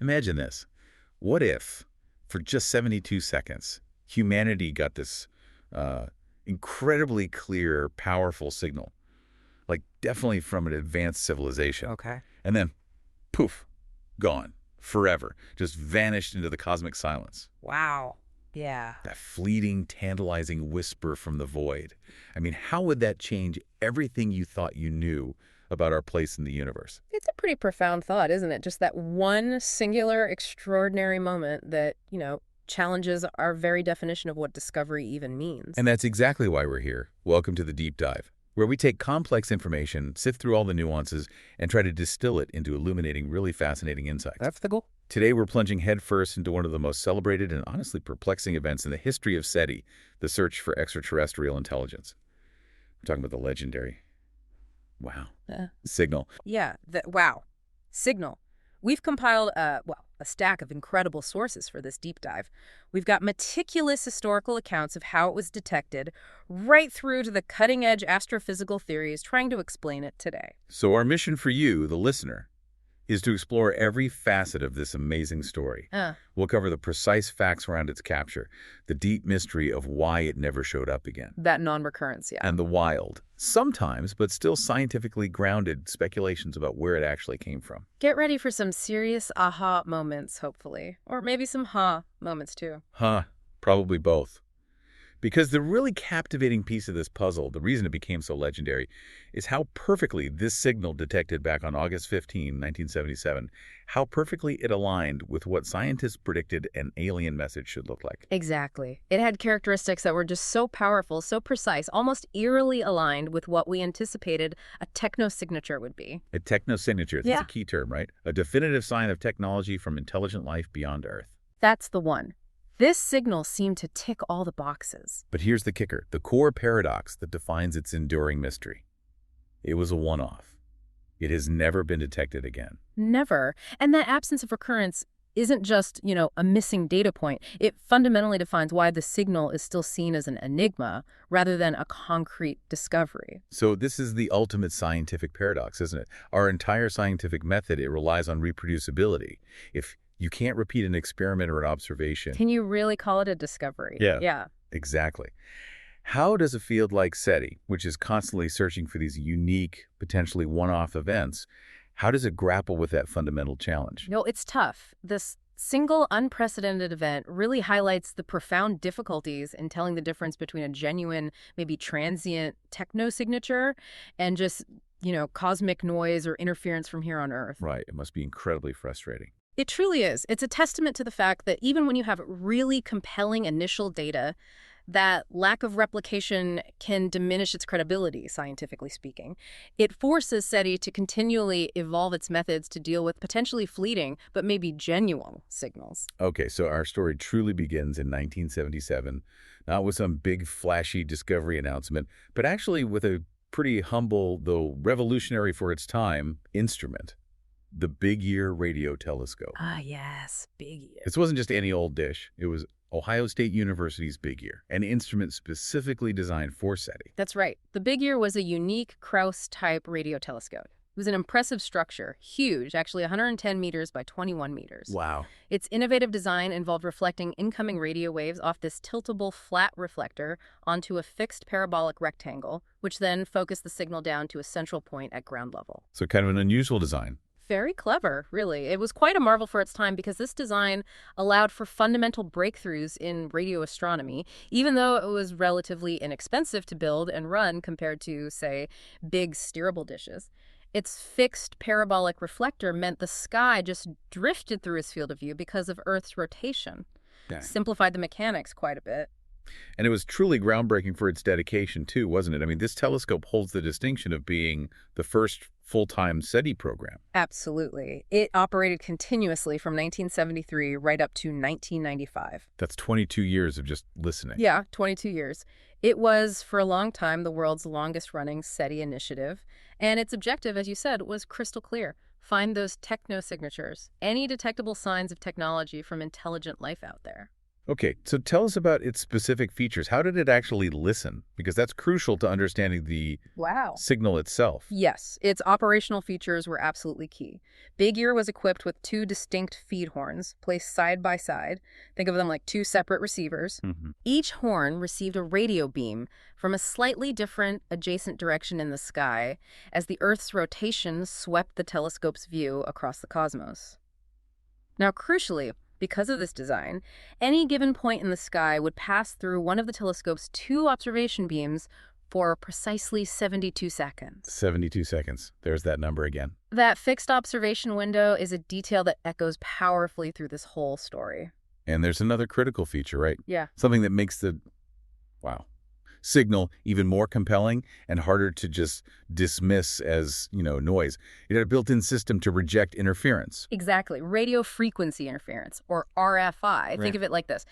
Imagine this. What if, for just 72 seconds, humanity got this incredibly clear, powerful signal, like definitely from an advanced civilization, Okay. and then, poof, gone, forever, just vanished into the cosmic silence. Wow. Yeah. That fleeting, tantalizing whisper from the void. I mean, how would that change everything you thought you knew about our place in the universe? It's a pretty profound thought, isn't it? Just that one singular, extraordinary moment that, challenges our very definition of what discovery even means. And that's exactly why we're here. Welcome to the Deep Dive, where we take complex information, sift through all the nuances, and try to distill it into illuminating, really fascinating insights. That's the goal. Today, we're plunging headfirst into one of the most celebrated and honestly perplexing events in the history of SETI, the search for extraterrestrial intelligence. We're talking about the legendary, signal. Yeah. Wow. Signal. We've compiled, a stack of incredible sources for this deep dive. We've got meticulous historical accounts of how it was detected, right through to the cutting-edge astrophysical theories trying to explain it today. So our mission for you, the listener, is to explore every facet of this amazing story. We'll cover the precise facts around its capture, the deep mystery of why it never showed up again. That non-recurrence, yeah. And the wild, sometimes, but still scientifically grounded speculations about where it actually came from. Get ready for some serious aha moments, hopefully. Or maybe some moments, too. Probably both. Because the really captivating piece of this puzzle, the reason it became so legendary, is how perfectly this signal detected back on August 15, 1977, how perfectly it aligned with what scientists predicted an alien message should look like. Exactly. It had characteristics that were just so powerful, so precise, almost eerily aligned with what we anticipated a technosignature would be. A technosignature, that's a key term, right? A definitive sign of technology from intelligent life beyond Earth. That's the one. This signal seemed to tick all the boxes. But here's the kicker, the core paradox that defines its enduring mystery. It was a one-off. It has never been detected again. Never. And that absence of recurrence isn't just, a missing data point. It fundamentally defines why the signal is still seen as an enigma rather than a concrete discovery. So this is the ultimate scientific paradox, isn't it? Our entire scientific method, it relies on reproducibility. If you can't repeat an experiment or an observation. Can you really call it a discovery? Yeah. Exactly. How does a field like SETI, which is constantly searching for these unique, potentially one-off events, how does it grapple with that fundamental challenge? It's tough. This single unprecedented event really highlights the profound difficulties in telling the difference between a genuine, maybe transient technosignature and just, cosmic noise or interference from here on Earth. Right. It must be incredibly frustrating. It truly is. It's a testament to the fact that even when you have really compelling initial data, that lack of replication can diminish its credibility, scientifically speaking. It forces SETI to continually evolve its methods to deal with potentially fleeting, but maybe genuine signals. Okay, so our story truly begins in 1977, not with some big, flashy discovery announcement, but actually with a pretty humble, though revolutionary for its time, instrument. The Big Ear Radio Telescope. Yes, Big Ear. This wasn't just any old dish. It was Ohio State University's Big Ear, an instrument specifically designed for SETI. That's right. The Big Ear was a unique Krauss-type radio telescope. It was an impressive structure, huge, actually 110 meters by 21 meters. Wow. Its innovative design involved reflecting incoming radio waves off this tiltable flat reflector onto a fixed parabolic rectangle, which then focused the signal down to a central point at ground level. So kind of an unusual design. Very clever, really. It was quite a marvel for its time because this design allowed for fundamental breakthroughs in radio astronomy, even though it was relatively inexpensive to build and run compared to, say, big steerable dishes. Its fixed parabolic reflector meant the sky just drifted through its field of view because of Earth's rotation. Dang. Simplified the mechanics quite a bit. And it was truly groundbreaking for its dedication, too, wasn't it? I mean, this telescope holds the distinction of being the first full-time SETI program. Absolutely. It operated continuously from 1973 right up to 1995. That's 22 years of just listening. Yeah, 22 years. It was, for a long time, the world's longest-running SETI initiative. And its objective, as you said, was crystal clear. Find those technosignatures, any detectable signs of technology from intelligent life out there. Okay, so tell us about its specific features. How did it actually listen? Because that's crucial to understanding the Wow. signal itself. Yes, its operational features were absolutely key. Big Ear was equipped with two distinct feed horns placed side by side. Think of them like two separate receivers. Hmm. Each horn received a radio beam from a slightly different adjacent direction in the sky as the Earth's rotation swept the telescope's view across the cosmos. Now, crucially, because of this design, any given point in the sky would pass through one of the telescope's two observation beams for precisely 72 seconds. 72 seconds. There's that number again. That fixed observation window is a detail that echoes powerfully through this whole story. And there's another critical feature, right? Yeah. Something that makes the, wow, signal even more compelling and harder to just dismiss as, noise. It had a built-in system to reject interference. Exactly. Radio frequency interference, or RFI. Think Right. of it like this.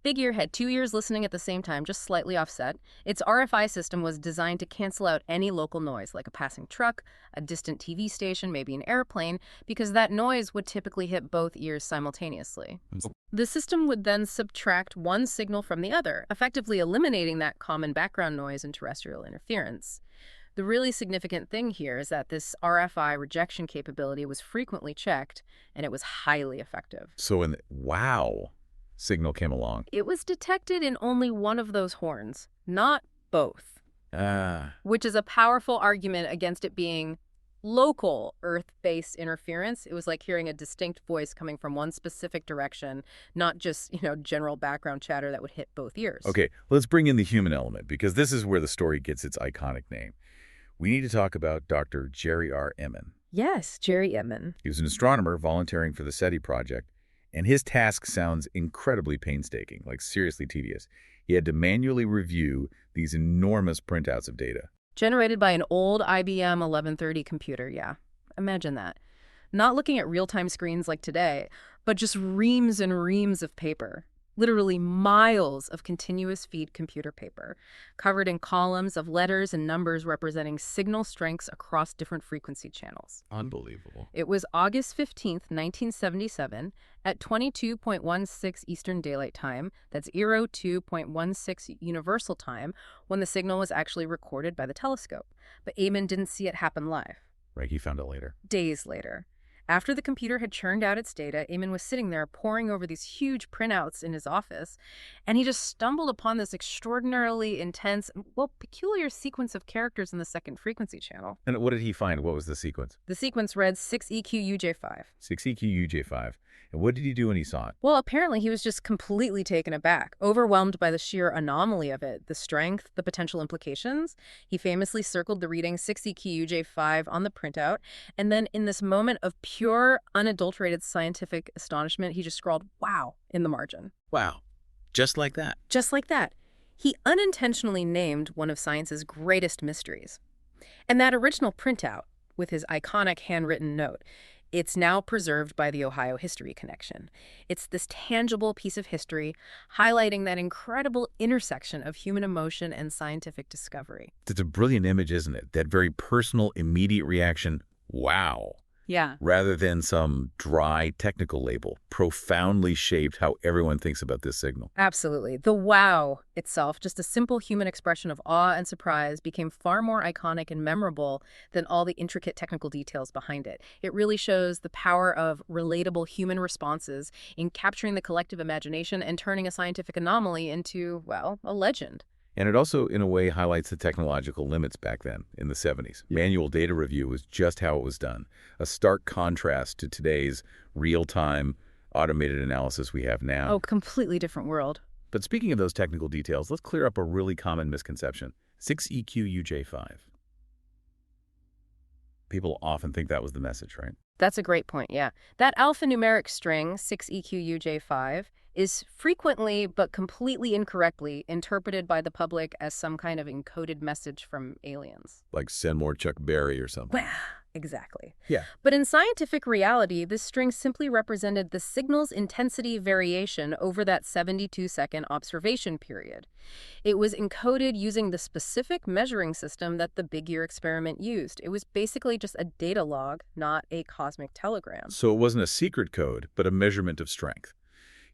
Big Ear had two ears listening at the same time, just slightly offset. Its RFI system was designed to cancel out any local noise, like a passing truck, a distant TV station, maybe an airplane, because that noise would typically hit both ears simultaneously. The system would then subtract one signal from the other, effectively eliminating that common background noise and terrestrial interference. The really significant thing here is that this RFI rejection capability was frequently checked, and it was highly effective. So when wow signal came along. It was detected in only one of those horns, not both, Ah, which is a powerful argument against it being local Earth-based interference. It was like hearing a distinct voice coming from one specific direction, not just, general background chatter that would hit both ears. okay, let's bring in the human element because this is where the story gets its iconic name. We need to talk about Dr. Jerry R. Emmon. Yes, Jerry Emmon. He was an astronomer volunteering for the SETI project, and his task sounds incredibly painstaking, like seriously tedious. He had to manually review these enormous printouts of data. Generated by an old IBM 1130 computer, yeah. Imagine that. Not looking at real-time screens like today, but just reams and reams of paper. Literally miles of continuous feed computer paper, covered in columns of letters and numbers representing signal strengths across different frequency channels. Unbelievable. It was August 15th, 1977, at 22.16 Eastern Daylight Time, that's 02.16 Universal Time, when the signal was actually recorded by the telescope. But Eamon didn't see it happen live. Right, he found it later. Days later. After the computer had churned out its data, Eamon was sitting there poring over these huge printouts in his office, and he just stumbled upon this extraordinarily intense, peculiar sequence of characters in the second frequency channel. And what did he find? What was the sequence? The sequence read 6EQUJ5. 6EQUJ5. And what did he do when he saw it? Well, apparently he was just completely taken aback, overwhelmed by the sheer anomaly of it, the strength, the potential implications. He famously circled the reading 6EQUJ5 on the printout, and then in this moment of pure, unadulterated scientific astonishment, he just scrawled, "Wow," in the margin. Wow. Just like that. Just like that. He unintentionally named one of science's greatest mysteries. And that original printout, with his iconic handwritten note, it's now preserved by the Ohio History Connection. It's this tangible piece of history highlighting that incredible intersection of human emotion and scientific discovery. It's a brilliant image, isn't it? That very personal, immediate reaction, wow, Yeah. rather than some dry technical label, profoundly shaped how everyone thinks about this signal. Absolutely. The wow itself, just a simple human expression of awe and surprise, became far more iconic and memorable than all the intricate technical details behind it. It really shows the power of relatable human responses in capturing the collective imagination and turning a scientific anomaly into, a legend. And it also, in a way, highlights the technological limits back then, in the 70s. Manual data review was just how it was done, a stark contrast to today's real-time automated analysis we have now. Oh, completely different world. But speaking of those technical details, let's clear up a really common misconception. 6EQUJ5. People often think that was the message, right? That's a great point, yeah. That alphanumeric string, 6EQUJ5, is frequently but completely incorrectly interpreted by the public as some kind of encoded message from aliens. Like send more Chuck Berry or something. Well, exactly. Yeah. But in scientific reality, this string simply represented the signal's intensity variation over that 72-second observation period. It was encoded using the specific measuring system that the Big Ear experiment used. It was basically just a data log, not a cosmic telegram. So it wasn't a secret code, but a measurement of strength.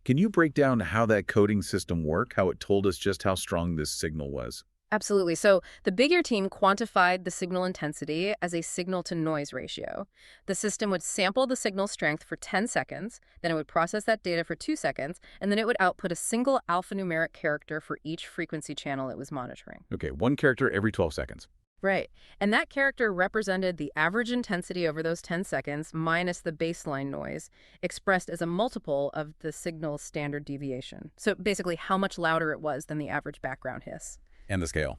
Can you break down how that coding system worked, how it told us just how strong this signal was? Absolutely. So the Big Ear team quantified the signal intensity as a signal-to-noise ratio. The system would sample the signal strength for 10 seconds, then it would process that data for 2 seconds, and then it would output a single alphanumeric character for each frequency channel it was monitoring. Okay, one character every 12 seconds. Right. And that character represented the average intensity over those 10 seconds minus the baseline noise, expressed as a multiple of the signal's standard deviation. So basically how much louder it was than the average background hiss. And the scale.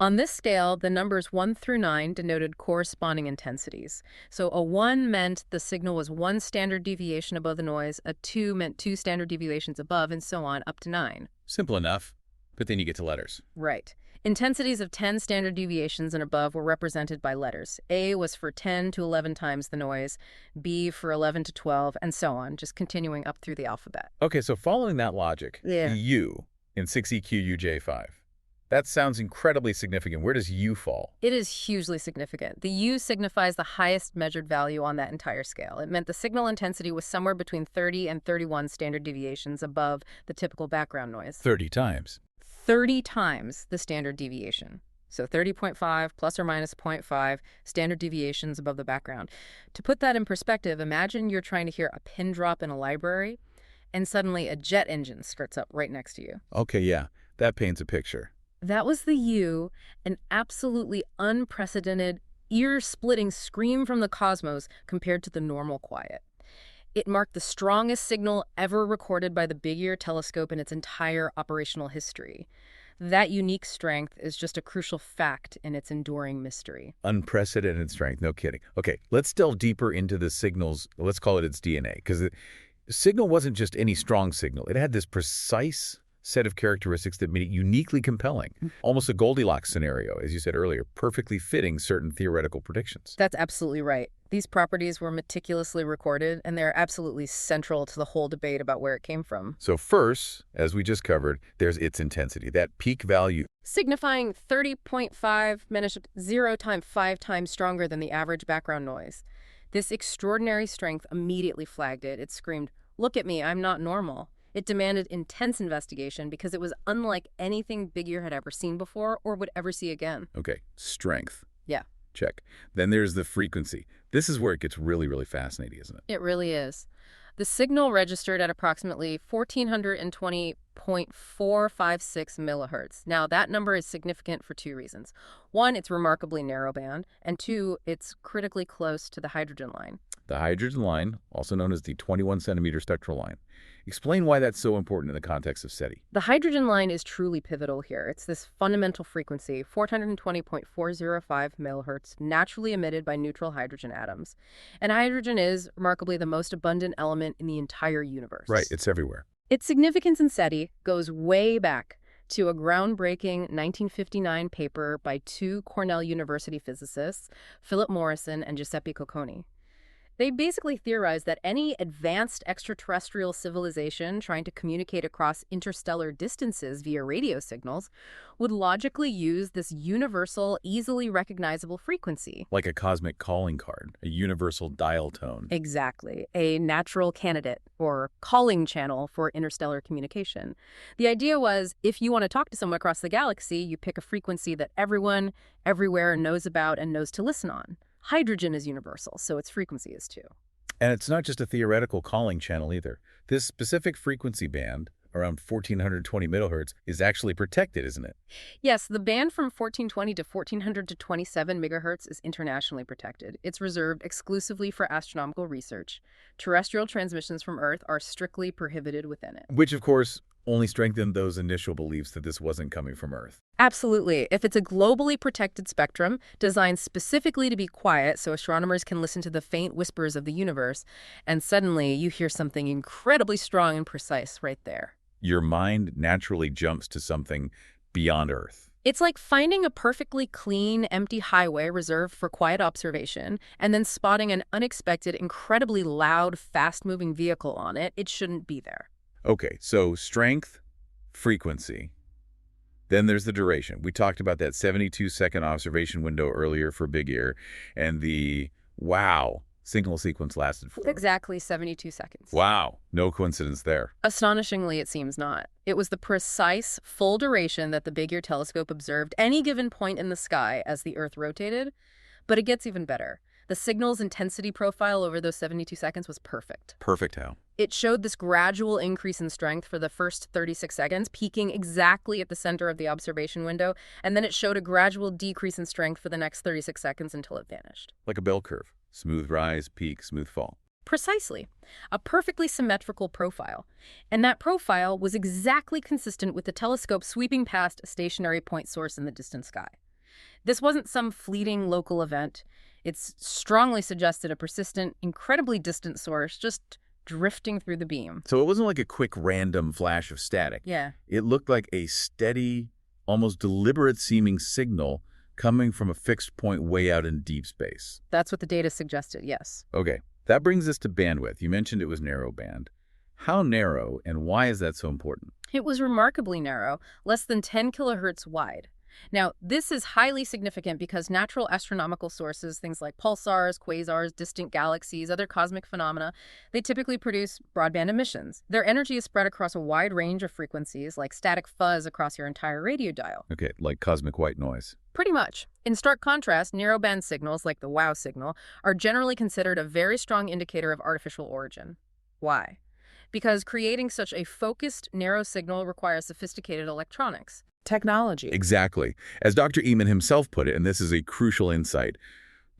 On this scale, the numbers 1 through 9 denoted corresponding intensities. So a 1 meant the signal was 1 standard deviation above the noise, a 2 meant 2 standard deviations above, and so on, up to 9. Simple enough. But then you get to letters. Right. Intensities of 10 standard deviations and above were represented by letters. A was for 10 to 11 times the noise, B for 11 to 12, and so on, just continuing up through the alphabet. Okay, so following that logic, Yeah. the U in 6EQUJ5. That sounds incredibly significant. Where does U fall? It is hugely significant. The U signifies the highest measured value on that entire scale. It meant the signal intensity was somewhere between 30 and 31 standard deviations above the typical background noise. 30 times. 30 times the standard deviation. So 30.5 plus or minus zero point 0.5 standard deviations above the background. To put that in perspective, imagine you're trying to hear a pin drop in a library, and suddenly a jet engine skirts up right next to you. Okay, yeah, that paints a picture. That was the U, an absolutely unprecedented, ear-splitting scream from the cosmos compared to the normal quiet. It marked the strongest signal ever recorded by the Big Ear telescope in its entire operational history. That unique strength is just a crucial fact in its enduring mystery. Unprecedented strength, no kidding. Okay, let's delve deeper into the signal's, let's call it its DNA, because the signal wasn't just any strong signal. It had this precise set of characteristics that made it uniquely compelling. Almost a Goldilocks scenario, as you said earlier, perfectly fitting certain theoretical predictions. That's absolutely right. These properties were meticulously recorded, and they're absolutely central to the whole debate about where it came from. So first, as we just covered, there's its intensity, that peak value. Signifying 30.5 minus 0 times 5 times stronger than the average background noise. This extraordinary strength immediately flagged it. It screamed, "Look at me, I'm not normal." It demanded intense investigation because it was unlike anything Big Ear had ever seen before or would ever see again. Okay, strength. Yeah. Check. Then there's the frequency. This is where it gets really, really fascinating, isn't it? It really is. The signal registered at approximately 1420.456 millihertz. Now, that number is significant for 2 reasons. 1, it's remarkably narrowband, and 2, it's critically close to the hydrogen line. The hydrogen line, also known as the 21-centimeter spectral line. Explain why that's so important in the context of SETI. The hydrogen line is truly pivotal here. It's this fundamental frequency, 420.405 millihertz, naturally emitted by neutral hydrogen atoms. And hydrogen is, remarkably, the most abundant element in the entire universe. Right, it's everywhere. Its significance in SETI goes way back to a groundbreaking 1959 paper by 2 Cornell University physicists, Philip Morrison and Giuseppe Cocconi. They basically theorized that any advanced extraterrestrial civilization trying to communicate across interstellar distances via radio signals would logically use this universal, easily recognizable frequency. Like a cosmic calling card, a universal dial tone. Exactly. A natural candidate or calling channel for interstellar communication. The idea was, if you want to talk to someone across the galaxy, you pick a frequency that everyone, everywhere knows about and knows to listen on. Hydrogen is universal, so its frequency is too. And it's not just a theoretical calling channel either. This specific frequency band, around 1420 megahertz, is actually protected, isn't it? Yes, the band from 1420 to 1427 megahertz is internationally protected. It's reserved exclusively for astronomical research. Terrestrial transmissions from Earth are strictly prohibited within it. Which, of course, only strengthened those initial beliefs that this wasn't coming from Earth. Absolutely. If it's a globally protected spectrum, designed specifically to be quiet so astronomers can listen to the faint whispers of the universe, and suddenly you hear something incredibly strong and precise right there. Your mind naturally jumps to something beyond Earth. It's like finding a perfectly clean, empty highway reserved for quiet observation, and then spotting an unexpected, incredibly loud, fast-moving vehicle on it. It shouldn't be there. Okay, so strength, frequency. Then there's the duration. We talked about that 72-second observation window earlier for Big Ear, and the, wow, signal sequence lasted for? Exactly 72 seconds. Wow, no coincidence there. Astonishingly, it seems not. It was the precise, full duration that the Big Ear telescope observed any given point in the sky as the Earth rotated. But it gets even better. The signal's intensity profile over those 72 seconds was perfect. Perfect how? It showed this gradual increase in strength for the first 36 seconds, peaking exactly at the center of the observation window, and then it showed a gradual decrease in strength for the next 36 seconds until it vanished. Like a bell curve. Smooth rise, peak, smooth fall. Precisely. A perfectly symmetrical profile. And that profile was exactly consistent with the telescope sweeping past a stationary point source in the distant sky. This wasn't some fleeting local event. It's strongly suggested a persistent, incredibly distant source just drifting through the beam. So it wasn't like a quick random flash of static. Yeah. It looked like a steady, almost deliberate-seeming signal coming from a fixed point way out in deep space. That's what the data suggested, yes. Okay, that brings us to bandwidth. You mentioned it was narrow band. How narrow, and why is that so important? It was remarkably narrow, less than 10 kilohertz wide. Now, this is highly significant because natural astronomical sources, things like pulsars, quasars, distant galaxies, other cosmic phenomena, they typically produce broadband emissions. Their energy is spread across a wide range of frequencies, like static fuzz across your entire radio dial. Okay, like cosmic white noise. Pretty much. In stark contrast, narrowband signals, like the wow signal, are generally considered a very strong indicator of artificial origin. Why? Because creating such a focused, narrow signal requires sophisticated electronics. Technology. Exactly. As Dr. Eamon himself put it, and this is a crucial insight,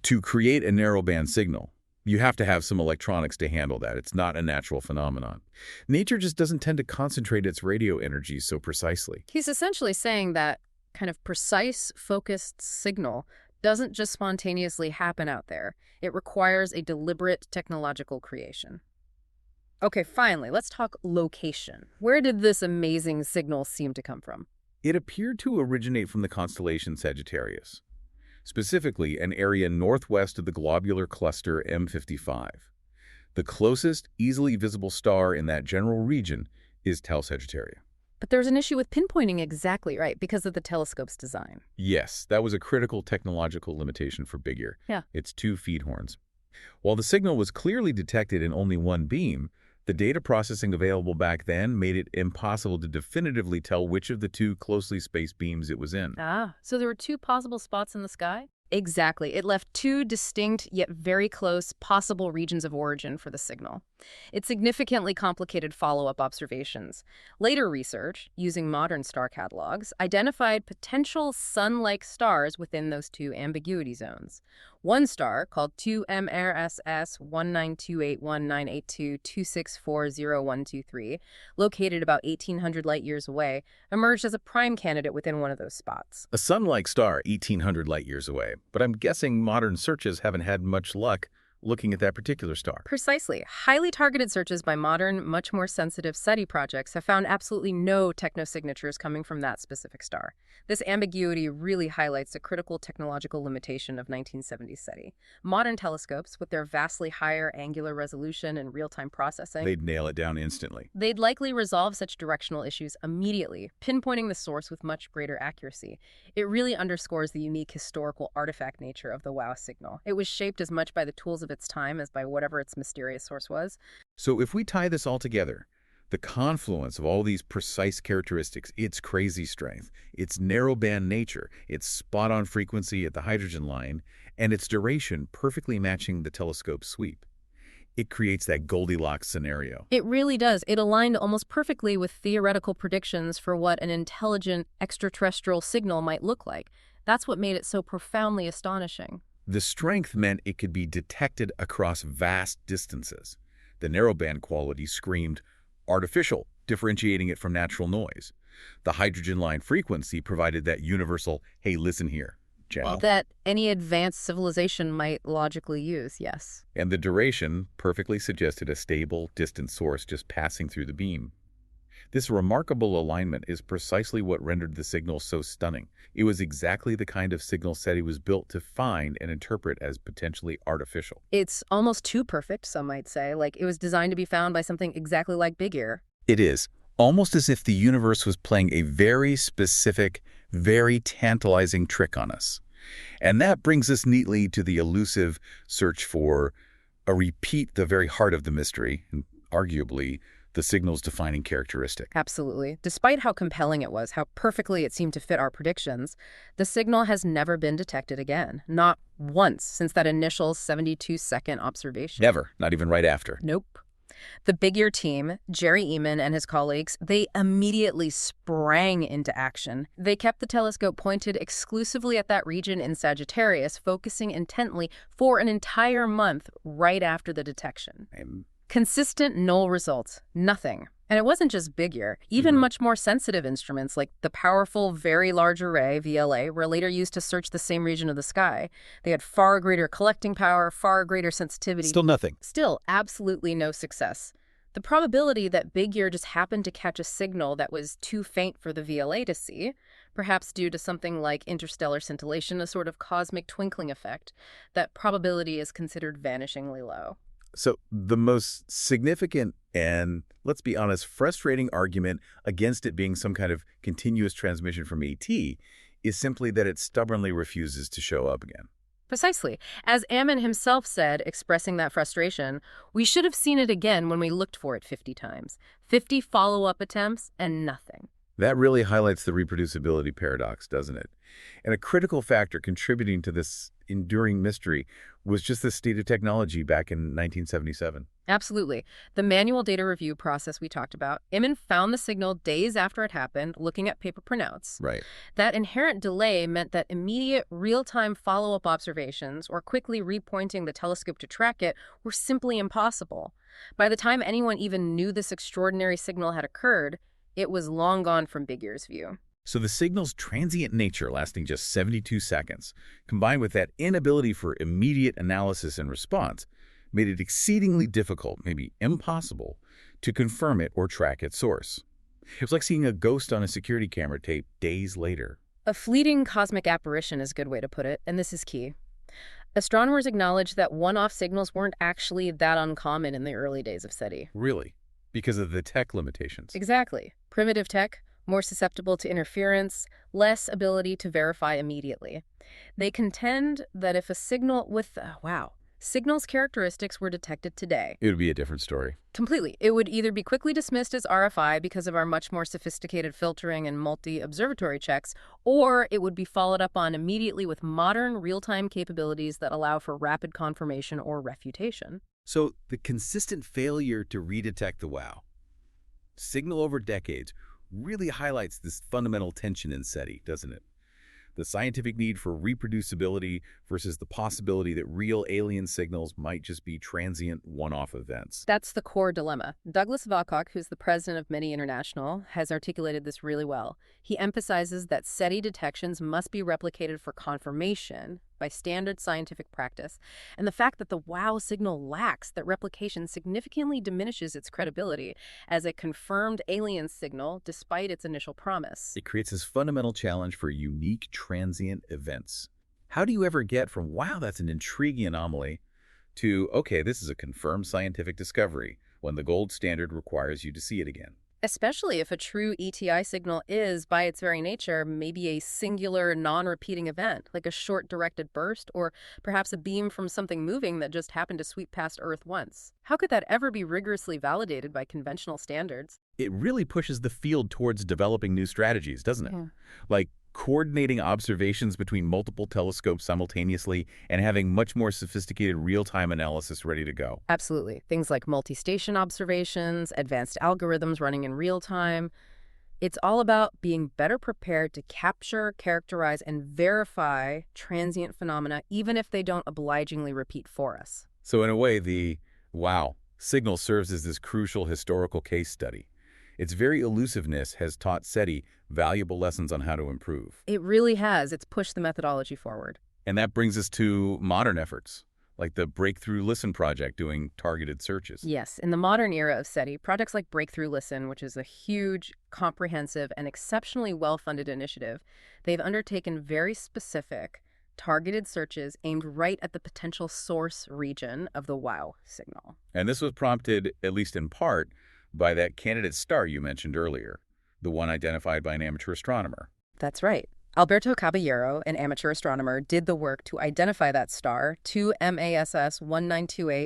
to create a narrowband signal, you have to have some electronics to handle that. It's not a natural phenomenon. Nature just doesn't tend to concentrate its radio energy so precisely. He's essentially saying that kind of precise, focused signal doesn't just spontaneously happen out there. It requires a deliberate technological creation. Okay, finally, let's talk location. Where did this amazing signal seem to come from? It appeared to originate from the constellation Sagittarius, specifically an area northwest of the globular cluster M55. The closest easily visible star in that general region is Tau Sagittaria. But there's an issue with pinpointing exactly right because of the telescope's design. Yes, that was a critical technological limitation for Big Ear. Yeah. Its two feed horns. While the signal was clearly detected in only one beam, the data processing available back then made it impossible to definitively tell which of the two closely spaced beams it was in. Ah, so there were two possible spots in the sky? Exactly. It left two distinct yet very close possible regions of origin for the signal. It significantly complicated follow-up observations. Later research, using modern star catalogs, identified potential sun-like stars within those two ambiguity zones. One star, called 2MRSS 192819822640123, located about 1,800 light-years away, emerged as a prime candidate within one of those spots. A sun-like star 1,800 light-years away, but I'm guessing modern searches haven't had much luck looking at that particular star. Precisely. Highly targeted searches by modern, much more sensitive SETI projects have found absolutely no technosignatures coming from that specific star. This ambiguity really highlights a critical technological limitation of 1970s SETI. Modern telescopes, with their vastly higher angular resolution and real-time processing, They'd nail it down instantly. they'd likely resolve such directional issues immediately, pinpointing the source with much greater accuracy. It really underscores the unique historical artifact nature of the WOW signal. It was shaped as much by the tools of its time as by whatever its mysterious source was. So if we tie this all together, the confluence of all these precise characteristics, its crazy strength, its narrowband nature, its spot-on frequency at the hydrogen line, and its duration perfectly matching the telescope's sweep, it creates that Goldilocks scenario. It really does. It aligned almost perfectly with theoretical predictions for what an intelligent extraterrestrial signal might look like. That's what made it so profoundly astonishing. The strength meant it could be detected across vast distances. The narrowband quality screamed artificial, differentiating it from natural noise. The hydrogen line frequency provided that universal, hey, listen here, Jal. That any advanced civilization might logically use, yes. And the duration perfectly suggested a stable, distant source just passing through the beam. This remarkable alignment is precisely what rendered the signal so stunning. It was exactly the kind of signal SETI was built to find and interpret as potentially artificial. It's almost too perfect, some might say, like it was designed to be found by something exactly like Big Ear. It is, almost as if the universe was playing a very specific, very tantalizing trick on us. And that brings us neatly to the elusive search for a repeat the very heart of the mystery, and arguably the signal's defining characteristic. Absolutely. Despite how compelling it was, how perfectly it seemed to fit our predictions, the signal has never been detected again. Not once since that initial 72-second observation. Never, not even right after. Nope. The Big Ear team, Jerry Eman and his colleagues, they immediately sprang into action. They kept the telescope pointed exclusively at that region in Sagittarius, focusing intently for an entire month right after the detection. Consistent null results. Nothing. And it wasn't just Big Ear. Even much more sensitive instruments like the powerful Very Large Array, VLA, were later used to search the same region of the sky. They had far greater collecting power, far greater sensitivity. Still nothing. Still absolutely no success. The probability that Big Ear just happened to catch a signal that was too faint for the VLA to see, perhaps due to something like interstellar scintillation, a sort of cosmic twinkling effect, that probability is considered vanishingly low. So the most significant and, let's be honest, frustrating argument against it being some kind of continuous transmission from AT is simply that it stubbornly refuses to show up again. Precisely. As Ammon himself said, expressing that frustration, we should have seen it again when we looked for it 50 times. 50 follow-up attempts and nothing. That really highlights the reproducibility paradox, doesn't it? And a critical factor contributing to this enduring mystery was just the state of technology back in 1977. Absolutely. The manual data review process we talked about, Eamon found the signal days after it happened, looking at paper printouts. Right. That inherent delay meant that immediate, real-time follow-up observations or quickly repointing the telescope to track it were simply impossible. By the time anyone even knew this extraordinary signal had occurred, it was long gone from Big Ear's view. So the signal's transient nature, lasting just 72 seconds, combined with that inability for immediate analysis and response, made it exceedingly difficult, maybe impossible, to confirm it or track its source. It was like seeing a ghost on a security camera tape days later. A fleeting cosmic apparition is a good way to put it, and this is key. Astronomers acknowledge that one-off signals weren't actually that uncommon in the early days of SETI. Really? Because of the tech limitations. Exactly. Primitive tech, more susceptible to interference, less ability to verify immediately. They contend that if a signal with, signal's characteristics were detected today, It would be a different story. completely, it would either be quickly dismissed as RFI because of our much more sophisticated filtering and multi-observatory checks, or it would be followed up on immediately with modern real-time capabilities that allow for rapid confirmation or refutation. So the consistent failure to redetect the WOW signal over decades really highlights this fundamental tension in SETI, doesn't it? The scientific need for reproducibility versus the possibility that real alien signals might just be transient one-off events. That's the core dilemma. Douglas Vakoc, who's the president of MIDI International, has articulated this really well. He emphasizes that SETI detections must be replicated for confirmation by standard scientific practice, and the fact that the WOW signal lacks that replication significantly diminishes its credibility as a confirmed alien signal despite its initial promise. It creates this fundamental challenge for unique transient events. How do you ever get from, wow, that's an intriguing anomaly, to, okay, this is a confirmed scientific discovery, when the gold standard requires you to see it again? Especially if a true ETI signal is, by its very nature, maybe a singular, non-repeating event, like a short directed burst, or perhaps a beam from something moving that just happened to sweep past Earth once. How could that ever be rigorously validated by conventional standards? It really pushes the field towards developing new strategies, doesn't it? Yeah. Like coordinating observations between multiple telescopes simultaneously and having much more sophisticated real-time analysis ready to go. Absolutely. Things like multi-station observations, advanced algorithms running in real time. It's all about being better prepared to capture, characterize, and verify transient phenomena, even if they don't obligingly repeat for us. So in a way, the WOW signal serves as this crucial historical case study. Its very elusiveness has taught SETI valuable lessons on how to improve. It really has. It's pushed the methodology forward. And that brings us to modern efforts, like the Breakthrough Listen project doing targeted searches. Yes, in the modern era of SETI, projects like Breakthrough Listen, which is a huge, comprehensive, and exceptionally well-funded initiative, they've undertaken very specific, targeted searches aimed right at the potential source region of the WOW signal. And this was prompted, at least in part, by that candidate star you mentioned earlier, the one identified by an amateur astronomer. That's right. Alberto Caballero, an amateur astronomer, did the work to identify that star, 2MASS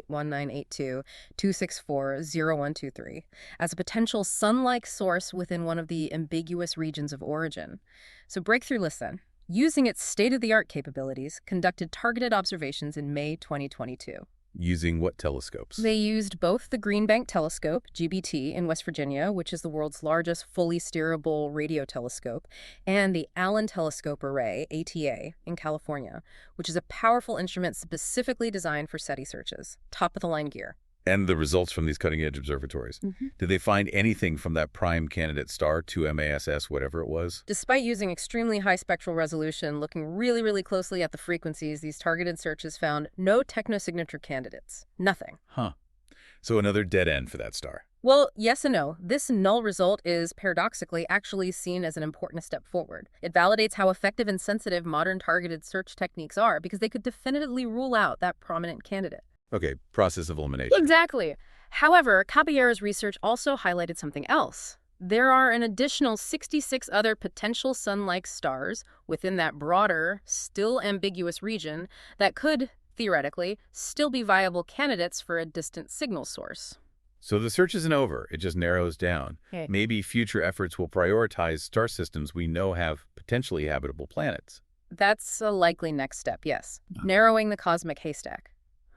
1928-1982-264-0123, as a potential sun-like source within one of the ambiguous regions of origin. So Breakthrough Listen, using its state-of-the-art capabilities, conducted targeted observations in May 2022. Using what telescopes? They used both the Green Bank Telescope, GBT, in West Virginia, which is the world's largest fully steerable radio telescope, and the Allen Telescope Array, ATA, in California, which is a powerful instrument specifically designed for SETI searches. Top-of-the-line gear. And the results from these cutting-edge observatories. Did they find anything from that prime candidate star, 2MASS, whatever it was? Despite using extremely high spectral resolution, looking really, really closely at the frequencies, these targeted searches found no technosignature candidates. Nothing. Huh. So another dead end for that star. Well, yes and no. This null result is paradoxically actually seen as an important step forward. It validates how effective and sensitive modern targeted search techniques are because they could definitively rule out that prominent candidate. Okay, process of elimination. Exactly. However, Caballero's research also highlighted something else. There are an additional 66 other potential sun-like stars within that broader, still ambiguous region that could, theoretically, still be viable candidates for a distant signal source. So the search isn't over, it just narrows down. Okay. Maybe future efforts will prioritize star systems we know have potentially habitable planets. That's a likely next step, yes. Narrowing the cosmic haystack.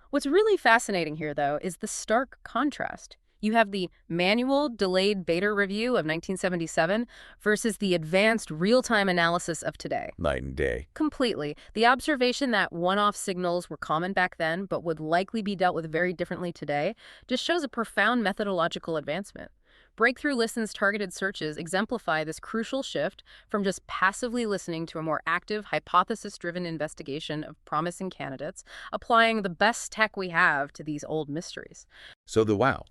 What's really fascinating here, though, is the stark contrast. You have the manual delayed beta review of 1977 versus the advanced real-time analysis of today. Night and day. Completely. The observation that one-off signals were common back then but would likely be dealt with very differently today just shows a profound methodological advancement. Breakthrough Listen's targeted searches exemplify this crucial shift from just passively listening to a more active, hypothesis-driven investigation of promising candidates, applying the best tech we have to these old mysteries. So the wow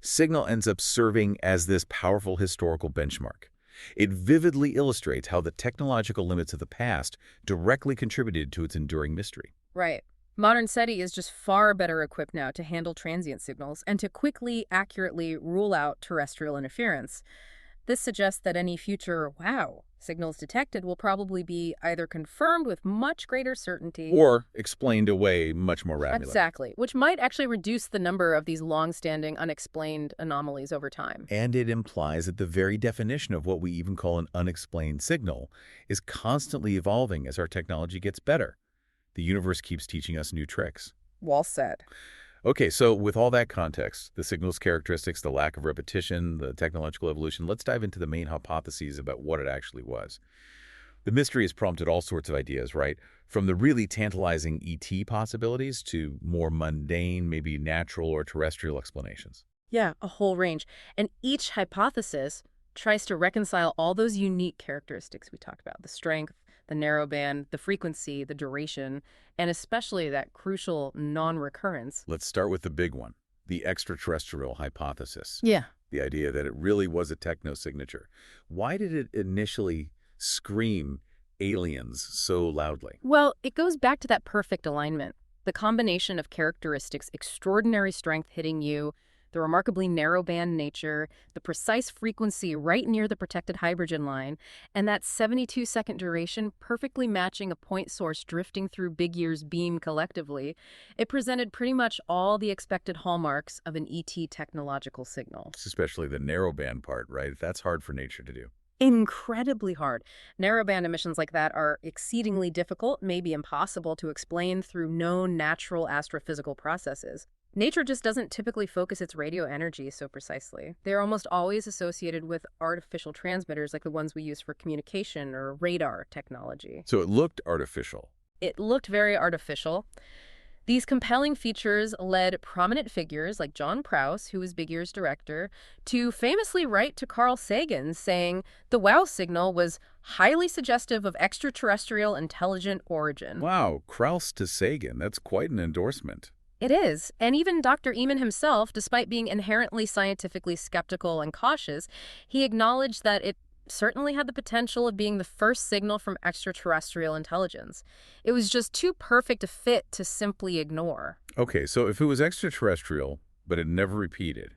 signal ends up serving as this powerful historical benchmark. It vividly illustrates how the technological limits of the past directly contributed to its enduring mystery. Right. Modern SETI is just far better equipped now to handle transient signals and to quickly, accurately rule out terrestrial interference. This suggests that any future wow signals detected will probably be either confirmed with much greater certainty Or explained away much more rapidly. exactly, which might actually reduce the number of these long-standing unexplained anomalies over time. And it implies that the very definition of what we even call an unexplained signal is constantly evolving as our technology gets better. The universe keeps teaching us new tricks. Well said. Okay, so with all that context, the signal's characteristics, the lack of repetition, the technological evolution, let's dive into the main hypotheses about what it actually was. The mystery has prompted all sorts of ideas, right? From the really tantalizing ET possibilities to more mundane, maybe natural or terrestrial explanations. Yeah, a whole range. And each hypothesis tries to reconcile all those unique characteristics we talked about, the strength, the narrowband, the frequency, the duration, and especially that crucial non-recurrence. Let's start with the big one, the extraterrestrial hypothesis. Yeah. The idea that it really was a technosignature. Why did it initially scream aliens so loudly? Well, it goes back to that perfect alignment. The combination of characteristics, extraordinary strength hitting you, the remarkably narrowband nature, the precise frequency right near the protected hydrogen line, and that 72-second duration perfectly matching a point source drifting through Big Ear's beam collectively, it presented pretty much all the expected hallmarks of an ET technological signal. Especially the narrowband part, right? That's hard for nature to do. Incredibly hard. Narrowband emissions like that are exceedingly difficult, maybe impossible to explain through known natural astrophysical processes. Nature just doesn't typically focus its radio energy so precisely. They're almost always associated with artificial transmitters like the ones we use for communication or radar technology. So it looked artificial. It looked very artificial. These compelling features led prominent figures like John Prowse, who was Big Ear's director, to famously write to Carl Sagan saying the WOW signal was highly suggestive of extraterrestrial intelligent origin. Wow, Krauss to Sagan, that's quite an endorsement. It is, and even Dr. Eamon himself, despite being inherently scientifically skeptical and cautious, he acknowledged that it certainly had the potential of being the first signal from extraterrestrial intelligence. It was just too perfect a fit to simply ignore. Okay, so if it was extraterrestrial, but it never repeated,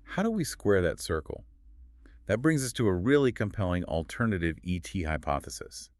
how do we square that circle? That brings us to a really compelling alternative ET hypothesis,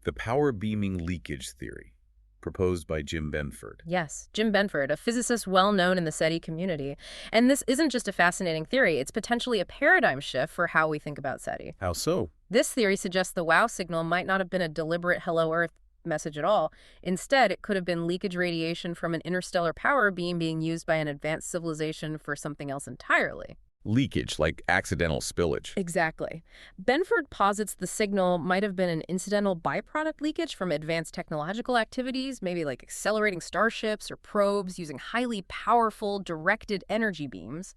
the power beaming leakage theory, proposed by Jim Benford. Yes, Jim Benford, a physicist well known in the SETI community. And this isn't just a fascinating theory, it's potentially a paradigm shift for how we think about SETI. How so? This theory suggests the WOW signal might not have been a deliberate Hello Earth message at all. Instead, it could have been leakage radiation from an interstellar power beam being used by an advanced civilization for something else entirely. Leakage, like accidental spillage. Exactly. Benford posits the signal might have been an incidental byproduct leakage from advanced technological activities, maybe like accelerating starships or probes using highly powerful directed energy beams.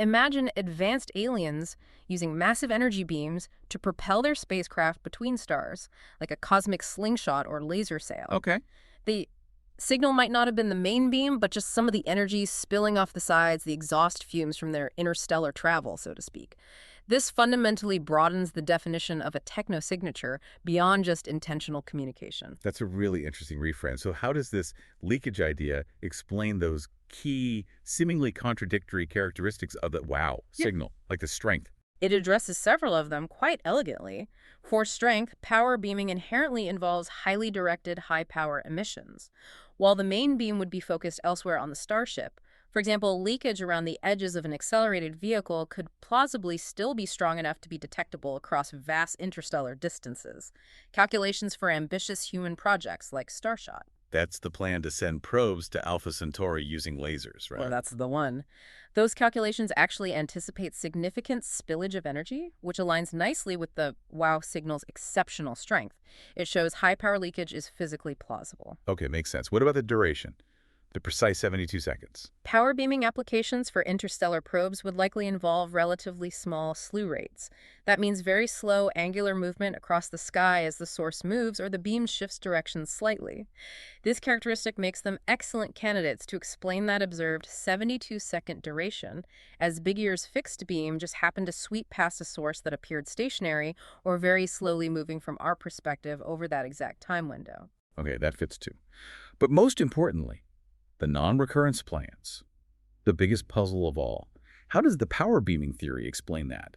Imagine advanced aliens using massive energy beams to propel their spacecraft between stars, like a cosmic slingshot or laser sail. Okay. The signal might not have been the main beam, but just some of the energy spilling off the sides, the exhaust fumes from their interstellar travel, so to speak. This fundamentally broadens the definition of a technosignature beyond just intentional communication. That's a really interesting reframe. So how does this leakage idea explain those key, seemingly contradictory characteristics of the WOW signal, like the strength? It addresses several of them quite elegantly. For strength, power beaming inherently involves highly directed, high-power emissions, while the main beam would be focused elsewhere on the starship. For example, leakage around the edges of an accelerated vehicle could plausibly still be strong enough to be detectable across vast interstellar distances. Calculations for ambitious human projects like Starshot. That's the plan to send probes to Alpha Centauri using lasers, right? Well, that's the one. Those calculations actually anticipate significant spillage of energy, which aligns nicely with the WOW signal's exceptional strength. It shows high power leakage is physically plausible. Okay, makes sense. What about the duration? The precise 72 seconds. Power beaming applications for interstellar probes would likely involve relatively small slew rates. That means very slow angular movement across the sky as the source moves or the beam shifts direction slightly. This characteristic makes them excellent candidates to explain that observed 72-second duration, as Big Ear's fixed beam just happened to sweep past a source that appeared stationary or very slowly moving from our perspective over that exact time window. Okay, that fits too. But most importantly, the non-recurrence plans, the biggest puzzle of all. How does the power beaming theory explain that?